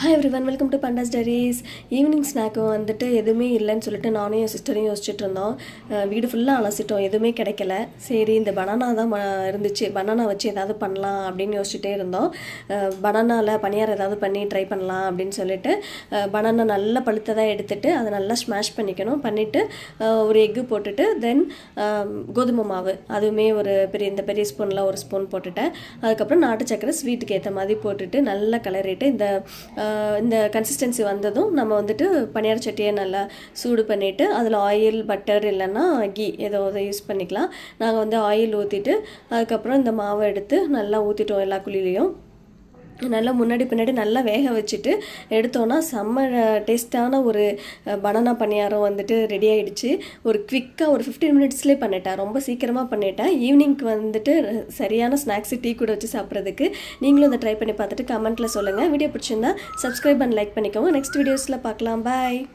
Hi everyone, welcome to பண்டாஸ் diaries. Evening ஸ்நாக்கு வந்துட்டு எதுவுமே இல்லைன்னு சொல்லிட்டு நானும் என் சிஸ்டரையும் யோசிச்சுட்டு இருந்தோம். வீடு ஃபுல்லாக அலசிட்டோம், எதுவுமே கிடைக்கல. சரி, இந்த பனானா தான் இருந்துச்சு, பனானா வச்சு ஏதாவது பண்ணலாம் அப்படின்னு யோசிச்சுட்டே இருந்தோம். பனானாவில் பனியாரம் ஏதாவது பண்ணி ட்ரை பண்ணலாம் அப்படின்னு சொல்லிட்டு பனானா நல்லா பழுத்ததாக எடுத்துகிட்டு அதை நல்லா ஸ்மாஷ் பண்ணிவிட்டு ஒரு எக்கு போட்டுட்டு தென் கோதுமை மாவு அதுவுமே இந்த பெரிய ஸ்பூனில் ஒரு ஸ்பூன் போட்டுட்டேன். அதுக்கப்புறம் நாட்டு சக்கரை ஸ்வீட்டுக்கு ஏற்ற மாதிரி போட்டுட்டு நல்லா கிளறிட்டு இந்த கன்சிஸ்டன்சி வந்ததும் நம்ம வந்துட்டு பனியார சட்டியை நல்லா சூடு பண்ணிவிட்டு அதில் ஆயில் பட்டர் இல்லைன்னா கீ ஏதோ யூஸ் பண்ணிக்கலாம். நாங்கள் வந்து ஆயில் ஊற்றிட்டு அதுக்கப்புறம் இந்த மாவை எடுத்து நல்லா ஊற்றிட்டோம். எல்லா குழிலையும் நல்லா முன்னாடி பின்னாடி நல்லா வேக வச்சுட்டு எடுத்தோன்னா செம்ம டேஸ்ட்டான ஒரு பனானா பணியாரம் வந்துட்டு ரெடி ஆகிடுச்சு. ஒரு குவிக்காக ஒரு 15 மினிட்ஸ்லேயே பண்ணிட்டேன், ரொம்ப சீக்கிரமாக பண்ணிட்டேன். ஈவினிங்க்கு வந்துட்டு சரியான ஸ்நாக்ஸு டீ கூட வச்சு சாப்பிட்றதுக்கு. நீங்களும் அதை ட்ரை பண்ணி பார்த்துட்டு கமெண்ட்டில் சொல்லுங்கள். வீடியோ பிடிச்சிருந்தா சப்ஸ்கிரைப் அண்ட் லைக் பண்ணிக்கோங்க. நெக்ஸ்ட் வீடியோஸில் பார்க்கலாம். பாய்.